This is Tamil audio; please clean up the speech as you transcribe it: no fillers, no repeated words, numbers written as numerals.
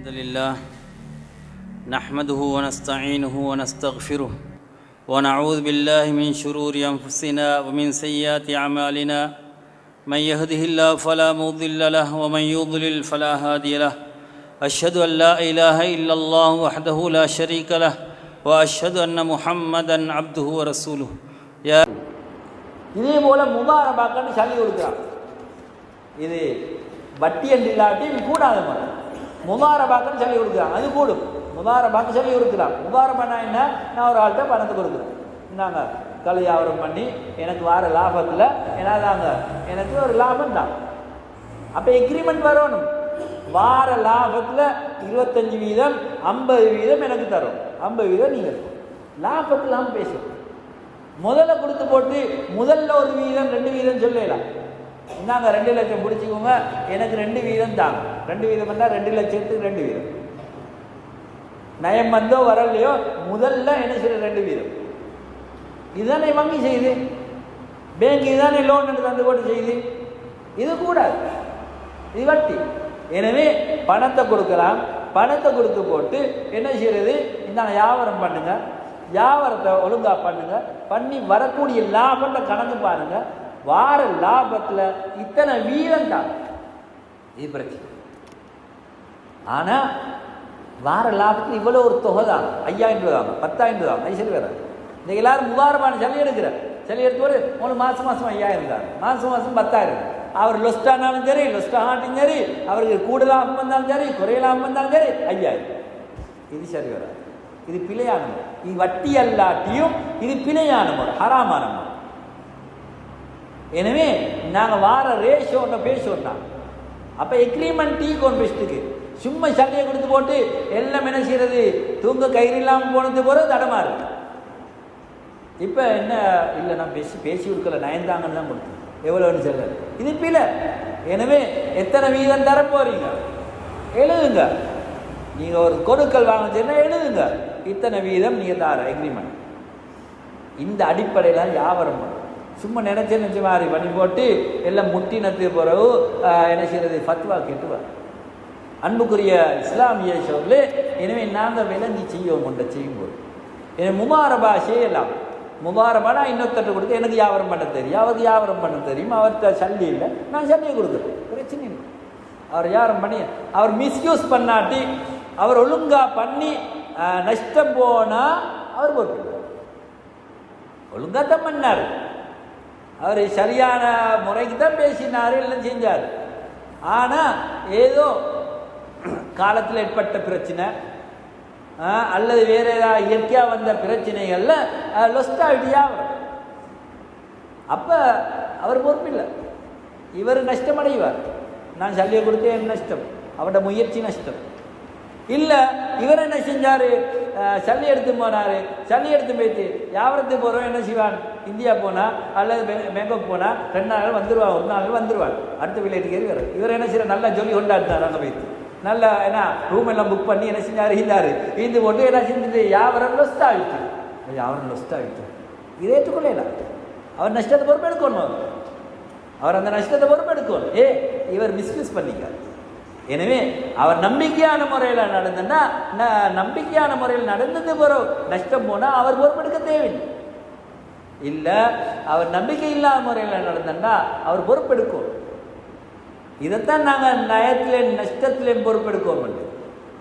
الحمد لله نحمده ونستعينه ونستغفره ونعوذ بالله من شرور أنفسنا ومن سيئات أعمالنا من يهده الله فلا مضل له ومن يضلل فلا هادي له أشهد أن لا إله إلا الله وحده لا شريك له وأشهد أن محمدا عبده ورسوله இதே போல முதாரபாக்கன்னு சொல்லி கொடுக்குறான். இது வட்டி என்று இல்லாட்டியும் கூடாது. முதாரபாக்கன்னு சொல்லி கொடுக்குறான், அது கூடும். முதாரபாக்கு சொல்லி கொடுக்குறான். முதாரபானா என்ன? நான் ஒரு ஆள்கிட்ட பணத்தை கொடுக்குறேன், இந்தாங்க கலை வியாபாரம் பண்ணி எனக்கு வார லாபத்தில் என்னதாங்க எனக்கு ஒரு லாபம் தான். அப்போ எக்ரிமெண்ட் வரணும். வார லாபத்தில் 25% 50% எனக்கு தரும், 50% நீங்கள் லாபத்தில் நாம் பேசுவோம். முதல்ல கொடுத்து போட்டு முதல்ல 1% 2% சொல்லலாம். இந்தாங்க 2 லட்சம் பிடிச்சிக்கோங்க, எனக்கு 2% தாங்க. 2% வந்தால் 2 லட்சத்துக்கு 2%. நயம் வந்தோ வரலையோ முதல்ல என்ன செய்ய 2%. இதுதானே வங்கி செய்யுது, பேங்க் இதுதானே லோன் எனக்கு தந்து போட்டு செய்யுது. இது கூடாது, இது வட்டி. எனவே பணத்தை கொடுக்கலாம். பணத்தை கொடுத்து போட்டு என்ன செய்யறது, இந்தாங்க வியாபாரம் பண்ணுங்க, வியாபாரத்தை ஒழுங்காக பண்ணுங்க, பண்ணி வரக்கூடிய லாபத்தை கணக்கு பாருங்க. வார லாபத்தில் இத்தனை வீதம் தான், இது பிரச்சனை. ஆனால் வார லாபத்தில் இவ்வளோ ஒரு தொகை தான், 5000 ரூபா தாங்க, 10000 ரூபா ஐசல் வேற. இந்த எல்லாரும் முகாரமான சளி எடுக்கிறார். சளி எடுத்து ஒரு 3 மாதம் 5000 தான், மாதம் 10,000. அவர் லொஸ்டானாலும் சரி, லொஸ்டானாலும் சரி, அவருக்கு கூட லாபம் வந்தாலும் சரி, குறைய லாபம் வந்தாலும் சரி, 5000. இது சரி வராது, இது பிழையான முறை. இது வட்டி அல்லாட்டியும் இது பிழையான முறை, ஹராமான முறை. எனவே நாங்கள் வார ரேஷோ ஒன்று பேசுவோம் தான். அப்போ எக்ரிமெண்ட் டீ பெஸ்ட்டுக்கு சும்மா சண்டையை கொடுத்து போட்டு எல்லாம் என்ன செய்யறது, தூங்க கயிறு இல்லாமல் போனது போகிறது தடமா இருக்கு. இப்போ என்ன இல்லை, நான் பேசி கொடுக்கல, நயந்தாங்கன்னு தான் கொடுத்தேன், எவ்வளோன்னு சொல்ல, இது பிழை. எனவே எத்தனை வீதம் தர போறீங்க எழுதுங்க. நீங்கள் ஒரு கொடுக்கல் வாங்க சொன்னா எழுதுங்க, இத்தனை வீதம் நீங்கள் தார எக்ரிமெண்ட். இந்த அடிப்படையில் வியாபாரம் பண்ணும். சும்மா நினைச்ச மாதிரி பண்ணி போட்டு எல்லாம் முட்டினத்து பிறகு என்ன செய்யறது, ஃபத்வா கேட்டுவார். அன்புக்குரிய இஸ்லாமிய சோழர்களே, எனவே நாங்கள் விளங்கி செய்வோம் கொண்ட செய்யும்போது. எனவே முபாரபா செய்யலாம். முபாரபானா இன்னொருத்தட்டு கொடுத்து எனக்கு வியாபாரம் பண்ண தெரியும், அவருக்கு வியாபாரம் பண்ண தெரியும், அவர்கிட்ட சல்லி இல்லை, நான் சல்லியை கொடுக்குறேன், பிரச்சனை இல்லை. அவர் வியாபாரம் பண்ணி அவர் மிஸ்யூஸ் பண்ணாட்டி, அவர் ஒழுங்கா பண்ணி நஷ்டம் போனால் அவர் போட்டு ஒழுங்கா தான் பண்ணார். அவர் சரியான முறைக்கு தான் பேசினார், எல்லாம் செஞ்சார். ஆனால் ஏதோ காலத்தில் ஏற்பட்ட பிரச்சனை அல்லது வேற ஏதாவது இயற்கையாக வந்த பிரச்சனைகளில் லொஸ்டாகிட்டியா வரும். அப்போ அவர் பொறுப்பில்லை, இவர் நஷ்டமடைவார். நான் சல்லியை கொடுத்து என் நஷ்டம், அவரோட முயற்சி நஷ்டம் இல்லை. இவர் என்ன செஞ்சார், சல்லி எடுத்து போனார். சல்லி எடுத்து போயிட்டு வியாபாரத்துக்கு போகிறோம் என்ன செய்வான், இந்தியா போனால் அல்லது பேங்காக் போனால் 2 நாள் வந்துடுவான், 1 நாள் வந்துடுவான், அடுத்த விளையாட்டுக்கு ஏறி வரும். இவர் என்ன செய்யற, நல்லா ஜொலி கொண்டாடினார். அங்கே போயிட்டு நல்லா என்ன ரூம் எல்லாம் புக் பண்ணி என்ன செஞ்சார், ஈந்து போட்டு என்ன செஞ்சுட்டு வியாபாரம் லொஸ்ட் ஆகிட்டு, வியாபாரம் லொஸ்ட் ஆகிட்டு. இதை ஏற்றுக்கொள்ளலாம். அவர் நஷ்டத்தை பொறுப்பெடுக்கணும், அவர் அந்த நஷ்டத்தை பொறுப்பெடுக்கணும். இவர் மிஸ்யூஸ் பண்ணிக்கார். எனவே அவர் நம்பிக்கையான முறையில் நடந்ததுன்னா, நம்பிக்கையான முறையில் நடந்தது பிறகு நஷ்டம் போனால் அவர் பொறுப்பெடுக்க தேவையில்லை. இல்லை அவர் நம்பிக்கை இல்லாத முறையில் நடந்தா அவர் பொறுப்பெடுக்கும். இதைத்தான் நாங்கள் நயத்திலே நஷ்டத்திலே பொறுப்பெடுக்கோம்.